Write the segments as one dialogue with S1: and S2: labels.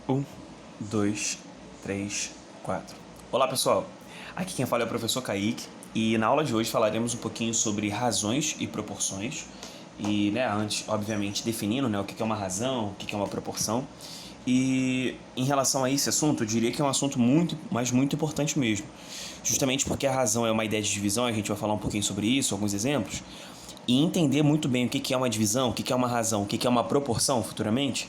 S1: Um, dois, três, quatro. Olá pessoal, aqui quem fala é o professor Kaique e na aula de hoje falaremos um pouquinho sobre razões e proporções e, antes, obviamente, definindo, o que é uma razão, o que é uma proporção. E em relação a esse assunto, eu diria que é um assunto muito, mas muito importante mesmo. Justamente porque a razão é uma ideia de divisão, a gente vai falar um pouquinho sobre isso, alguns exemplos, e entender muito bem o que é uma divisão, o que é uma razão, o que é uma proporção futuramente,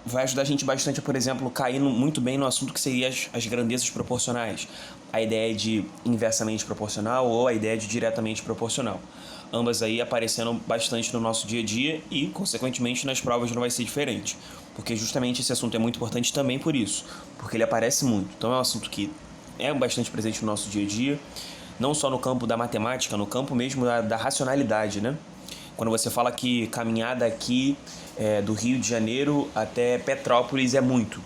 S1: vai ajudar a gente bastante a, por exemplo, cair muito bem no assunto que seria as grandezas proporcionais. A ideia de inversamente proporcional ou a ideia de diretamente proporcional. Ambas aí aparecendo bastante no nosso dia a dia e, consequentemente, nas provas não vai ser diferente. Porque justamente esse assunto é muito importante também por isso. Porque ele aparece muito. Então é um assunto que é bastante presente no nosso dia a dia. Não só no campo da matemática, no campo mesmo da racionalidade, né? Quando você fala que caminhada aqui do Rio de Janeiro até Petrópolis é muito.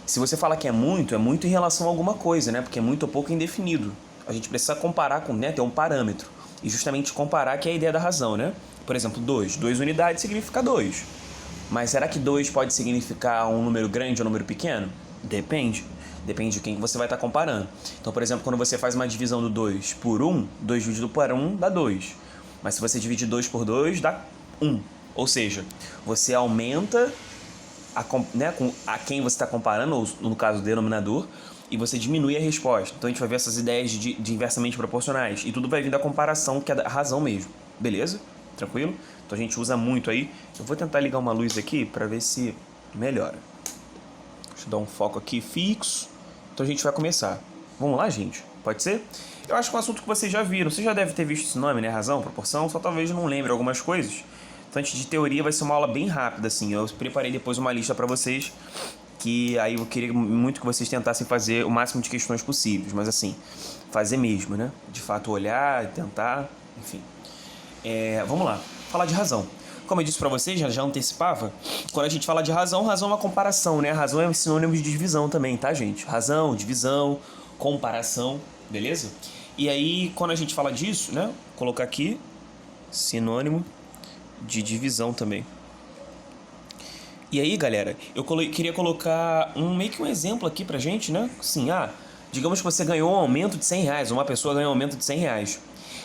S1: Se você fala que é muito em relação a alguma coisa, né? Porque é muito ou pouco indefinido. A gente precisa comparar com, ter um parâmetro. E justamente comparar que é a ideia da razão, né? Por exemplo, 2. 2 unidades significa 2. Mas será que 2 pode significar um número grande ou um número pequeno? Depende. Depende de quem você vai estar comparando. Então, por exemplo, quando você faz uma divisão do 2 por 1, 2 dividido por 1 dá 2. Mas se você divide 2 por 2, dá 1. Ou seja, você aumenta com a quem você está comparando, ou no caso, o denominador, e você diminui a resposta. Então a gente vai ver essas ideias de inversamente proporcionais. E tudo vai vir da comparação, que é da razão mesmo. Beleza? Tranquilo? Então a gente usa muito aí. Eu vou tentar ligar uma luz aqui para ver se melhora. Deixa eu dar um foco aqui fixo. Então a gente vai começar. Vamos lá, gente? Pode ser? Eu acho que é um assunto que vocês já viram. Você já deve ter visto esse nome, né? Razão, proporção. Só talvez não lembre algumas coisas. Então, antes de teoria, vai ser uma aula bem rápida, assim. Eu preparei depois uma lista para vocês, que aí eu queria muito que vocês tentassem fazer o máximo de questões possíveis. Mas, assim, fazer mesmo, né? De fato, olhar, tentar, enfim. Vamos lá. Falar de razão. Como eu disse para vocês, já antecipava, quando a gente fala de razão é uma comparação, né? Razão é um sinônimo de divisão também, tá, gente? Razão, divisão, comparação, beleza? E aí, quando a gente fala disso, né? Vou colocar aqui, sinônimo de divisão também. E aí, galera, eu queria colocar meio que um exemplo aqui pra gente, né? Assim, digamos que você ganhou um aumento de R$100, uma pessoa ganhou um aumento de R$100.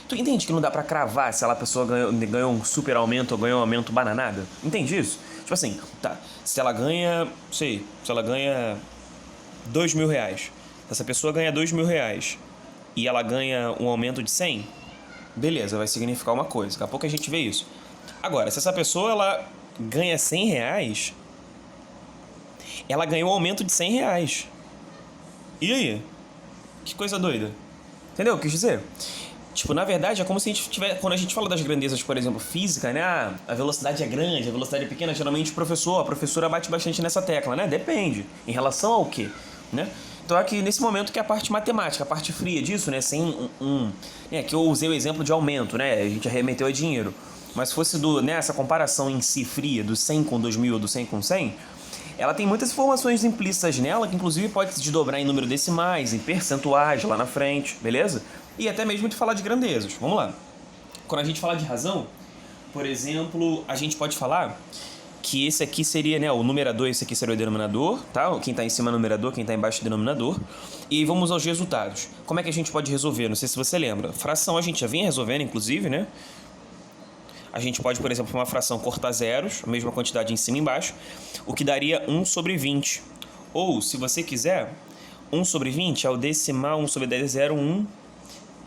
S1: Tu entende que não dá pra cravar se a pessoa ganhou um super aumento ou ganhou um aumento bananada? Entende isso? Tipo assim, tá, se ela ganha, se ela ganha R$2.000, se essa pessoa ganha R$2.000 e ela ganha um aumento de 100, beleza, vai significar uma coisa. Daqui a pouco a gente vê isso. Agora, se essa pessoa ela ganha R$100, ela ganhou um aumento de R$100. E aí? Que coisa doida. Entendeu o que eu quis dizer? Tipo, na verdade, é como se a gente tivesse... Quando a gente fala das grandezas, por exemplo, física, né? A velocidade é grande, a velocidade é pequena. Geralmente a professora bate bastante nessa tecla, né? Depende. Em relação ao quê? Né? Então aqui, nesse momento, que é a parte matemática, a parte fria disso, né? Sem que eu usei o exemplo de aumento, né? A gente arremeteu a dinheiro. Mas se fosse essa comparação em si fria, do 100 com 2.000 ou do 100 com 100, ela tem muitas informações implícitas nela, que inclusive pode se desdobrar em número decimais, em percentuais lá na frente, beleza? E até mesmo de falar de grandezas. Vamos lá. Quando a gente fala de razão, por exemplo, a gente pode falar que esse aqui seria, o numerador, esse aqui seria o denominador, tá? Quem está em cima é o numerador, quem está embaixo é o denominador. E vamos aos resultados. Como é que a gente pode resolver? Não sei se você lembra. Fração a gente já vinha resolvendo, inclusive, né? A gente pode, por exemplo, uma fração cortar zeros, a mesma quantidade em cima e embaixo, o que daria 1 sobre 20. Ou, se você quiser, 1 sobre 20 é o decimal 1 sobre 10 é 0, 1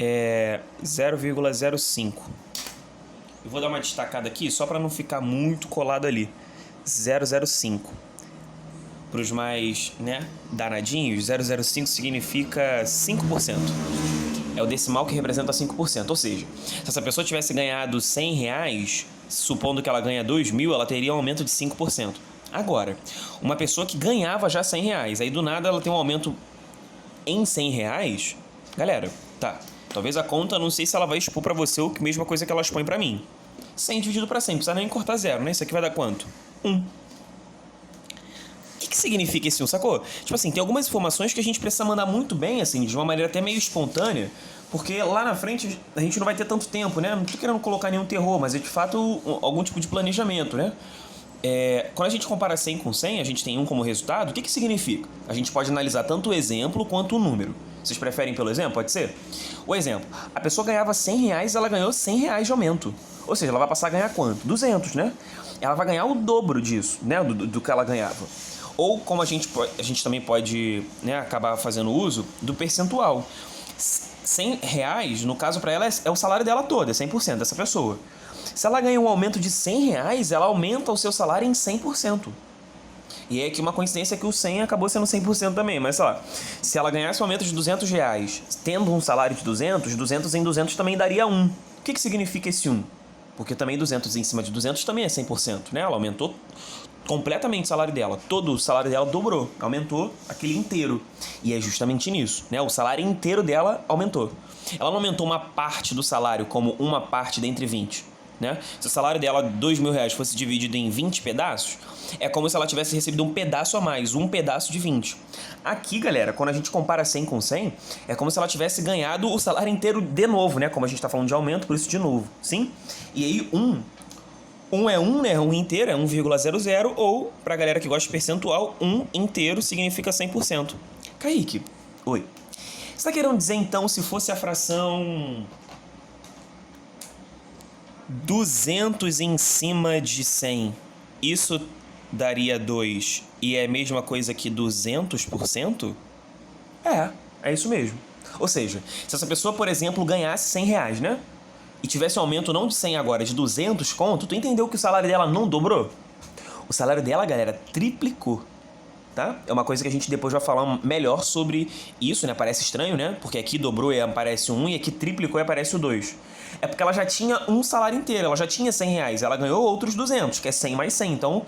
S1: é 0,05. Eu vou dar uma destacada aqui só para não ficar muito colado ali. 0,05. Para os mais, danadinhos, 0,05 significa 5%. É o decimal que representa 5%. Ou seja, se essa pessoa tivesse ganhado R$100, supondo que ela ganha 2.000, ela teria um aumento de 5%. Agora, uma pessoa que ganhava já R$100, aí do nada ela tem um aumento em R$100, galera, tá, talvez a conta, não sei se ela vai expor pra você a mesma coisa que ela expõe pra mim. 100 dividido pra 100, não precisa nem cortar zero, né? Isso aqui vai dar quanto? 1. O que significa esse 1, sacou? Tipo assim, tem algumas informações que a gente precisa mandar muito bem, assim, de uma maneira até meio espontânea, porque lá na frente a gente não vai ter tanto tempo, né? Não tô querendo colocar nenhum terror, mas é de fato algum tipo de planejamento, né? Quando a gente compara 100 com 100, a gente tem 1 como resultado, o que significa? A gente pode analisar tanto o exemplo quanto o número. Vocês preferem pelo exemplo? Pode ser? O exemplo, a pessoa ganhava R$100, ela ganhou R$100 de aumento. Ou seja, ela vai passar a ganhar quanto? 200, né? Ela vai ganhar o dobro disso, né? Do que ela ganhava. Ou como a gente também pode, né, acabar fazendo uso do percentual. R$100, no caso para ela, é o salário dela todo, é 100% dessa pessoa. Se ela ganha um aumento de R$100, ela aumenta o seu salário em 100%. E é aqui uma coincidência que o 100 acabou sendo 100% também, mas sei lá, se ela ganhasse um aumento de R$200, tendo um salário de 200, 200 em 200 também daria 1. O que significa esse 1? Porque também 200 em cima de 200 também é 100%, né? Ela aumentou completamente o salário dela. Todo o salário dela dobrou, aumentou aquele inteiro. E é justamente nisso, né? O salário inteiro dela aumentou. Ela não aumentou uma parte do salário como uma parte dentre 20. Né? Se o salário dela, R$2.000, fosse dividido em 20 pedaços, é como se ela tivesse recebido um pedaço a mais, um pedaço de 20. Aqui, galera, quando a gente compara 100 com 100, é como se ela tivesse ganhado o salário inteiro de novo, né? Como a gente está falando de aumento, por isso de novo, sim? E aí, 1 é 1, né? 1 inteiro é 1,00, ou, pra galera que gosta de percentual, 1 inteiro significa 100%. Kaique, oi. Você tá querendo dizer, então, se fosse a fração 200 em cima de 100, isso daria 2 e é a mesma coisa que 200%? É isso mesmo. Ou seja, se essa pessoa, por exemplo, ganhasse R$100, né? E tivesse um aumento não de 100 agora, de 200 conto, tu entendeu que o salário dela não dobrou? O salário dela, galera, triplicou. Tá? É uma coisa que a gente depois vai falar melhor sobre isso, né? Parece estranho, né? Porque aqui dobrou e aparece 1 e aqui triplicou e aparece o 2. É porque ela já tinha um salário inteiro, ela já tinha R$100, ela ganhou outros 200, que é 100 mais 100. Então,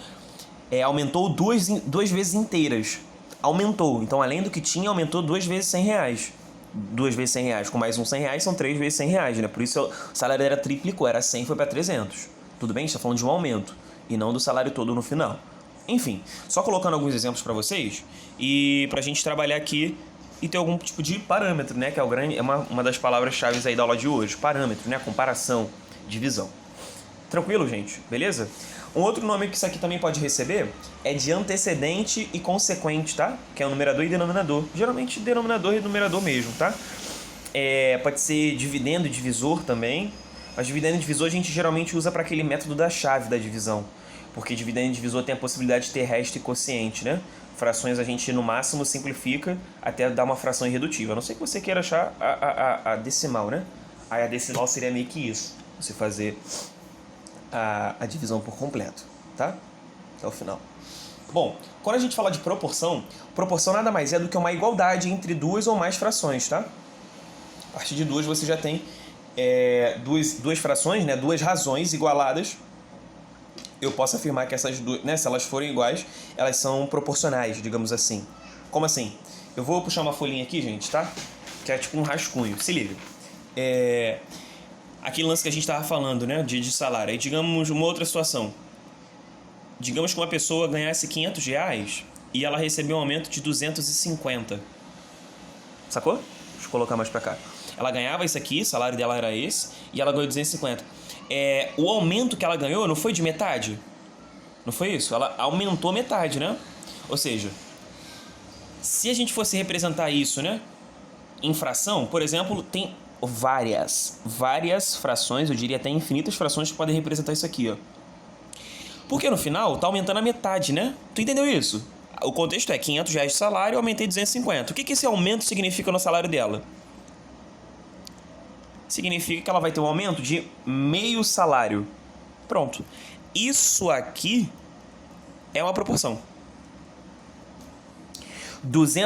S1: aumentou duas vezes inteiras. Aumentou. Então, além do que tinha, aumentou 2 vezes R$100. 2 vezes R$100 com mais um R$100 são 3 vezes R$100, né? Por isso o salário era triplicou, era 100 foi para 300. Tudo bem? A gente tá falando de um aumento e não do salário todo no final. Enfim, só colocando alguns exemplos para vocês e pra gente trabalhar aqui e ter algum tipo de parâmetro, né? Que é uma das palavras-chave aí da aula de hoje. Parâmetro, né? Comparação, divisão. Tranquilo, gente? Beleza? Um outro nome que isso aqui também pode receber é de antecedente e consequente, tá? Que é o numerador e denominador. Geralmente denominador e numerador mesmo, tá? Pode ser dividendo e divisor também. Mas dividendo e divisor a gente geralmente usa para aquele método da chave da divisão. Porque dividendo e divisor tem a possibilidade de ter resto e quociente, né? Frações a gente no máximo simplifica até dar uma fração irredutível. A não ser que você queira achar a decimal, né? Aí a decimal seria meio que isso. Você fazer a divisão por completo, tá? Até o final. Bom, quando a gente fala de proporção, proporção nada mais é do que uma igualdade entre duas ou mais frações, tá? A partir de duas você já tem duas frações, né? Duas razões igualadas. Eu posso afirmar que essas duas, né, se elas forem iguais, elas são proporcionais, digamos assim. Como assim? Eu vou puxar uma folhinha aqui, gente, tá? Que é tipo um rascunho. Se liga. Aquele lance que a gente estava falando, né, de salário. Aí, digamos, uma outra situação. Digamos que uma pessoa ganhasse R$500 e ela recebeu um aumento de 250. Sacou? Deixa eu colocar mais pra cá. Ela ganhava isso aqui, o salário dela era esse, e ela ganhou 250. O aumento que ela ganhou não foi de metade? Não foi isso? Ela aumentou metade, né? Ou seja, se a gente fosse representar isso, né, em fração, por exemplo, tem várias frações, eu diria até infinitas frações que podem representar isso aqui, ó. Porque no final tá aumentando a metade, né? Tu entendeu isso? O contexto é R$500 de salário, eu aumentei 250. O que esse aumento significa no salário dela? Significa que ela vai ter um aumento de meio salário. Pronto. Isso aqui é uma proporção.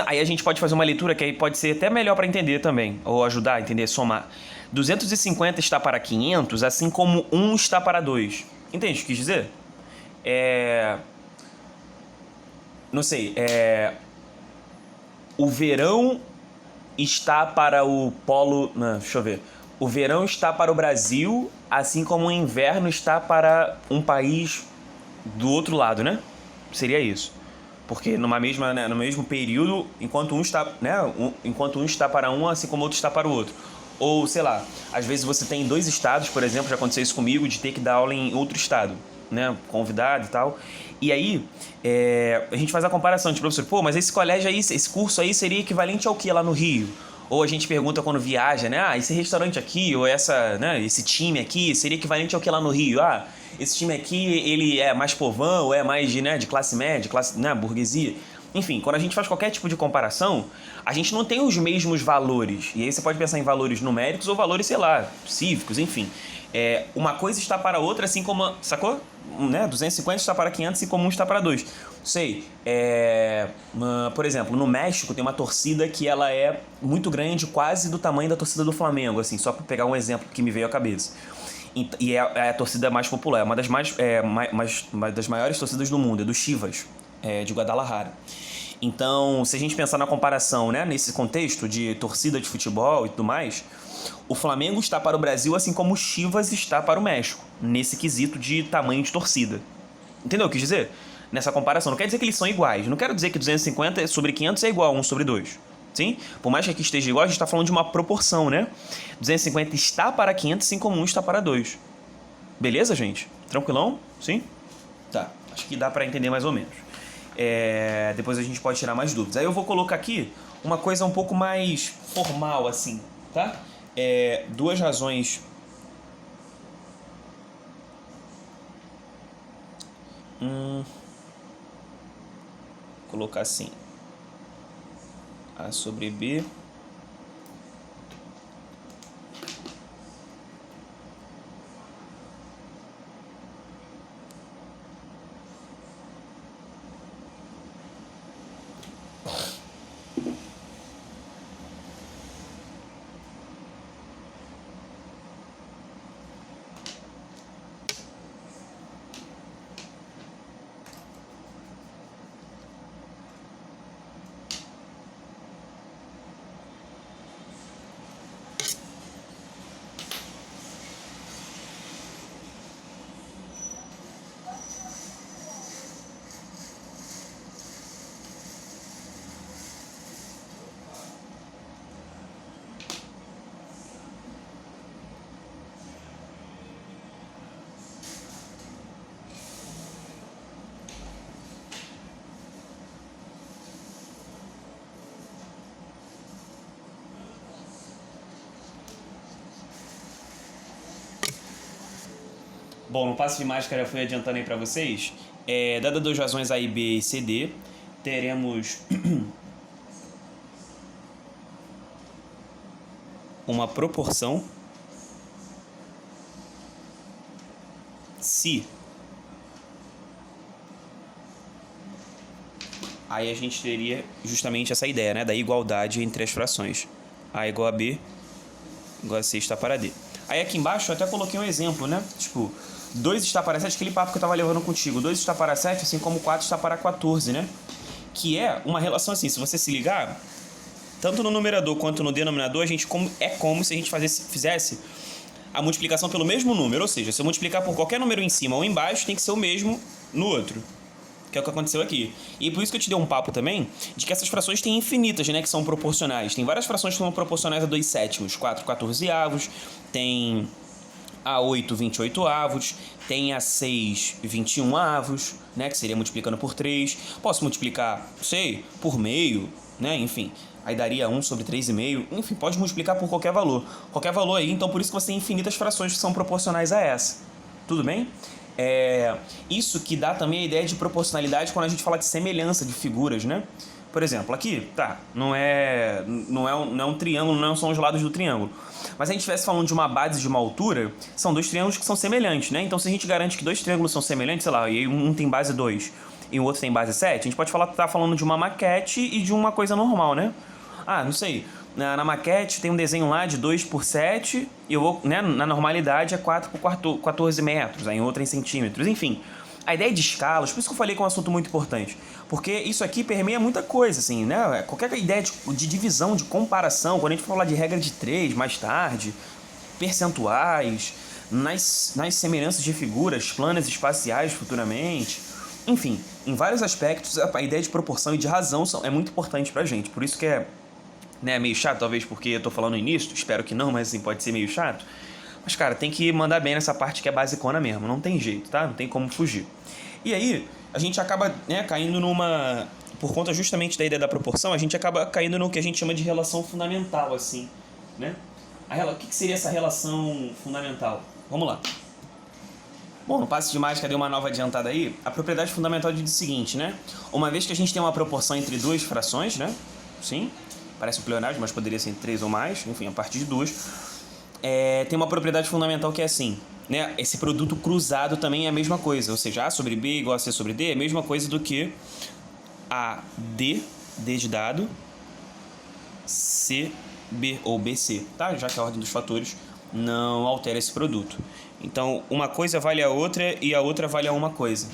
S1: Aí a gente pode fazer uma leitura que aí pode ser até melhor para entender também, ou ajudar a entender, somar. 250 está para 500, assim como 1 está para 2. Entende o que quis dizer? Não sei, o verão está para o polo... Não, deixa eu ver. O verão está para o Brasil, assim como o inverno está para um país do outro lado, né? Seria isso. Porque no mesmo período, enquanto um está para um, assim como o outro está para o outro. Ou, sei lá, às vezes você tem 2 estados, por exemplo, já aconteceu isso comigo, de ter que dar aula em outro estado, né, convidado e tal. E aí, a gente faz a comparação, tipo, professor, pô, mas esse colégio aí, esse curso aí seria equivalente ao que lá no Rio? Ou a gente pergunta quando viaja, né, esse restaurante aqui, ou esse time aqui, seria equivalente ao que lá no Rio? Ah, esse time aqui, ele é mais povão, ou é mais né, de classe média, classe, né, burguesia. Enfim, quando a gente faz qualquer tipo de comparação, a gente não tem os mesmos valores. E aí você pode pensar em valores numéricos ou valores, sei lá, cívicos, enfim. Uma coisa está para outra, assim como... Sacou? Né? 250 está para 500 e comum está para 2. Sei. Por exemplo, no México tem uma torcida que ela é muito grande, quase do tamanho da torcida do Flamengo, assim, só para pegar um exemplo que me veio à cabeça. E é a torcida mais popular, é uma das maiores torcidas do mundo, é do Chivas, de Guadalajara. Então, se a gente pensar na comparação, né, nesse contexto de torcida de futebol e tudo mais, o Flamengo está para o Brasil assim como o Chivas está para o México, nesse quesito de tamanho de torcida. Entendeu o que eu quis dizer? Nessa comparação. Não quer dizer que eles são iguais. Não quero dizer que 250 sobre 500 é igual a 1 sobre 2. Sim? Por mais que aqui esteja igual, a gente está falando de uma proporção, né? 250 está para 500, assim como 1 está para 2. Beleza, gente? Tranquilão? Sim? Tá. Acho que dá para entender mais ou menos. Depois a gente pode tirar mais dúvidas. Aí eu vou colocar aqui uma coisa um pouco mais formal, assim, tá? Duas razões... colocar assim. A sobre B... Bom, no passo de mágica já fui adiantando aí para vocês. Dada duas razões A e B e C, D, teremos uma proporção se aí a gente teria justamente essa ideia, né, da igualdade entre as frações. A igual a B, igual a C está para D. Aí aqui embaixo eu até coloquei um exemplo, né? Tipo, 2 está para 7, aquele papo que eu estava levando contigo. 2 está para 7, assim como 4 está para 14, né? Que é uma relação assim, se você se ligar, tanto no numerador quanto no denominador, é como se a gente fizesse a multiplicação pelo mesmo número. Ou seja, se eu multiplicar por qualquer número em cima ou embaixo, tem que ser o mesmo no outro. Que é o que aconteceu aqui. E por isso que eu te dei um papo também de que essas frações têm infinitas, né? Que são proporcionais. Tem várias frações que são proporcionais a 2 sétimos, 4 14avos, tem a 8 28avos, tem a 6 21avos, né? Que seria multiplicando por 3. Posso multiplicar, sei, por meio, né? Enfim, aí daria 1 sobre 3,5. Enfim, pode multiplicar por qualquer valor. Qualquer valor aí, então por isso que você tem infinitas frações que são proporcionais a essa. Tudo bem? Isso que dá também a ideia de proporcionalidade quando a gente fala de semelhança de figuras, né? Por exemplo, aqui, tá, não é um triângulo, não são os lados do triângulo. Mas se a gente estivesse falando de uma base de uma altura, são dois triângulos que são semelhantes, né? Então se a gente garante que dois triângulos são semelhantes, sei lá, e um tem base 2 e o outro tem base 7, a gente pode falar que tá falando de uma maquete e de uma coisa normal, né? Ah, não sei. Na maquete tem um desenho lá de 2 por 7 e eu vou, né, na normalidade é 4 por 14 metros, aí em outra em centímetros, enfim. A ideia de escalas, por isso que eu falei que é um assunto muito importante, porque isso aqui permeia muita coisa, assim, né? Qualquer ideia de divisão, de comparação, quando a gente for falar de regra de 3 mais tarde, percentuais, nas semelhanças de figuras, planas espaciais futuramente, enfim, em vários aspectos a ideia de proporção e de razão é muito importante pra gente, por isso que é, né, meio chato, talvez porque eu tô falando no início, espero que não, mas assim, pode ser meio chato, Mas, cara, tem que mandar bem nessa parte que é basicona mesmo. Não tem jeito, tá? Não tem como fugir. E aí, a gente acaba, né, caindo numa... Por conta justamente da ideia da proporção, a gente acaba caindo no que a gente chama de relação fundamental, assim, né? O que seria essa relação fundamental? Vamos lá. Bom, no passo de mágica deu uma nova adiantada aí. A propriedade fundamental diz o seguinte, né? Uma vez que a gente tem uma proporção entre duas frações, né? Sim, parece um pleonasmo, mas poderia ser entre 3 ou mais. Enfim, a partir de 2. Tem uma propriedade fundamental que é assim, né? Esse produto cruzado também é a mesma coisa. Ou seja, A sobre B igual a C sobre D é a mesma coisa do que D de dado, C, B ou BC, tá? Já que a ordem dos fatores não altera esse produto. Então, uma coisa vale a outra e a outra vale a uma coisa.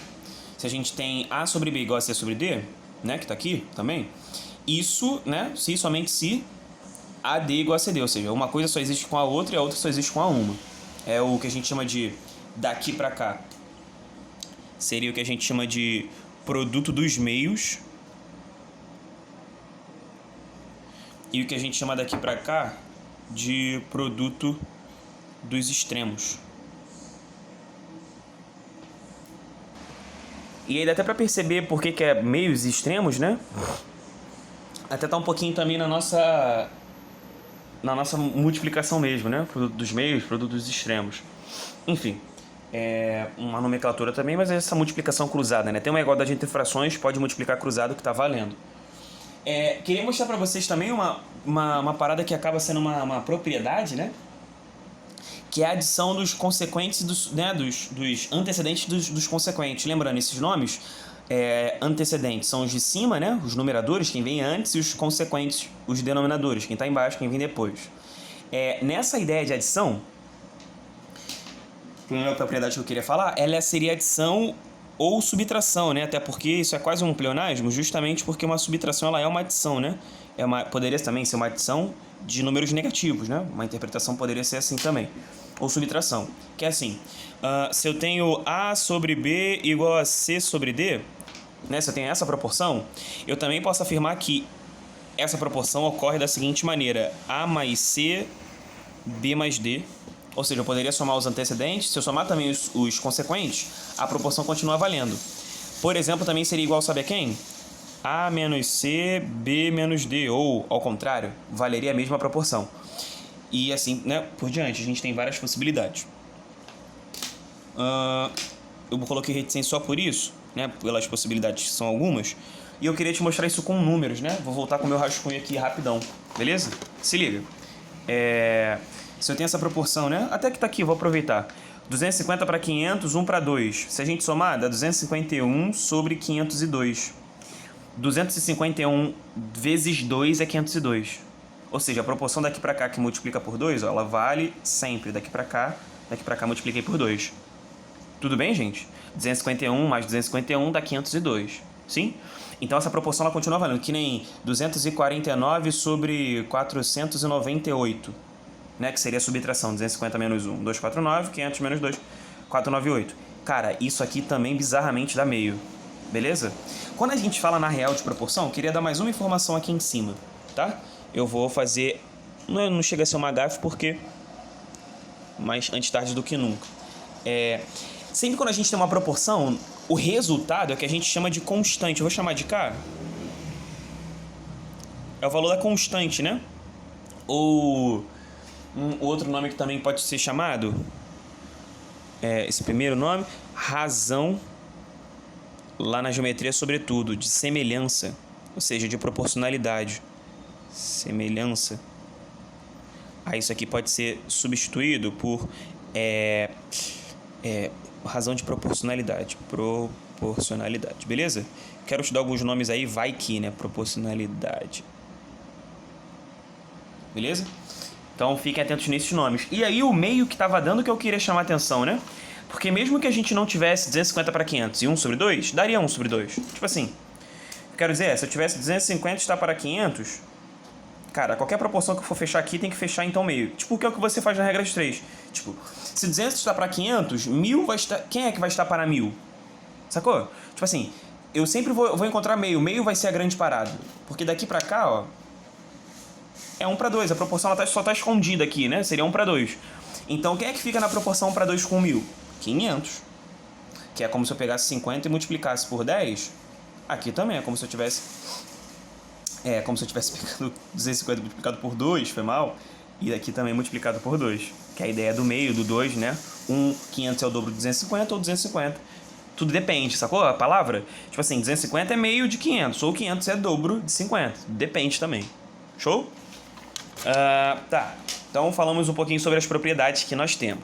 S1: Se a gente tem A sobre B igual a C sobre D, né, que tá aqui também, isso, né, se somente se AD igual a CD, ou seja, uma coisa só existe com a outra e a outra só existe com a uma. É o que a gente chama de daqui para cá. Seria o que a gente chama de produto dos meios. E o que a gente chama daqui para cá de produto dos extremos. E aí dá até para perceber por que é meios e extremos, né? Até tá um pouquinho também na nossa multiplicação mesmo, né? Produto dos meios, produto dos extremos. Enfim, é uma nomenclatura também, mas é essa multiplicação cruzada, né? Tem uma igualdade entre frações, pode multiplicar cruzado que tá valendo. Queria mostrar para vocês também uma parada que acaba sendo uma propriedade, né? Que é a adição dos consequentes, dos antecedentes dos consequentes. Lembrando, esses nomes antecedentes são os de cima, né? Os numeradores, quem vem antes, e os consequentes, os denominadores, quem está embaixo, quem vem depois. Nessa ideia de adição, a primeira propriedade que eu queria falar, ela seria adição ou subtração, né? Até porque isso é quase um pleonasmo, justamente porque uma subtração ela é uma adição, né? Poderia também ser uma adição de números negativos, né? Uma interpretação poderia ser assim também. Ou subtração, que é assim, se eu tenho A sobre B igual a C sobre D, né? Se eu tenho essa proporção, eu também posso afirmar que essa proporção ocorre da seguinte maneira: A mais C, B mais D. Ou seja, eu poderia somar os antecedentes. Se eu somar também os consequentes, a proporção continua valendo. Por exemplo, também seria igual, sabe a quem? A menos C, B menos D. Ou, ao contrário, valeria a mesma proporção. E assim, né, por diante, a gente tem várias possibilidades. Eu coloquei reticência só por isso, né, pelas possibilidades que são algumas. E eu queria te mostrar isso com números, né? Vou voltar com o meu rascunho aqui rapidão, beleza? Se liga. Se eu tenho essa proporção, né? Até que tá aqui, vou aproveitar. 250 para 500, 1 para 2. Se a gente somar, dá 251 sobre 502. 251 vezes 2 é 502. Ou seja, a proporção daqui para cá que multiplica por 2, ó, ela vale sempre. Daqui para cá multipliquei por 2. Tudo bem, gente? 251 mais 251 dá 502. Sim? Então essa proporção ela continua valendo, que nem 249 sobre 498. Né, que seria a subtração, 250 menos 1, 249, 500 menos 2, 498. Cara, isso aqui também bizarramente dá meio, beleza? Quando a gente fala na real de proporção, eu queria dar mais uma informação aqui em cima, tá? Eu vou fazer, não chega a ser uma gafe porque, mas antes tarde do que nunca. Sempre quando a gente tem uma proporção, o resultado é o que a gente chama de constante. Eu vou chamar de K. É o valor da constante, né? Ou... um outro nome que também pode ser chamado, esse primeiro nome, razão, lá na geometria, sobretudo, de semelhança, ou seja, de proporcionalidade. Semelhança. Aí isso aqui pode ser substituído por razão de proporcionalidade. Proporcionalidade, beleza? Quero te dar alguns nomes aí, vai que, né? Proporcionalidade. Beleza? Então fiquem atentos nesses nomes. E aí o meio que estava dando que eu queria chamar a atenção, né? Porque mesmo que a gente não tivesse 250 para 500 e 1 sobre 2, daria 1 sobre 2. Tipo assim, quero dizer, se eu tivesse 250 está para 500, cara, qualquer proporção que eu for fechar aqui tem que fechar então meio. Tipo, o que é o que você faz na regra de 3. Tipo, se 200 está para 500, 1000 vai estar... Quem é que vai estar para 1000? Sacou? Tipo assim, eu sempre vou encontrar meio. Meio vai ser a grande parada. Porque daqui para cá, ó, é 1 para 2. A proporção ela só está escondida aqui, né? Seria 1 para 2. Então, quem é que fica na proporção para 2 com 1000? 500. Que é como se eu pegasse 50 e multiplicasse por 10. Aqui também é como se eu tivesse... como se eu tivesse pegado 250 multiplicado por 2, foi mal. E aqui também multiplicado por 2. Que é a ideia do meio, do 2, né? 500 é o dobro de 250 ou 250. Tudo depende, sacou a palavra? Tipo assim, 250 é meio de 500, ou 500 é dobro de 50. Depende também. Show? Tá. Então falamos um pouquinho sobre as propriedades que nós temos.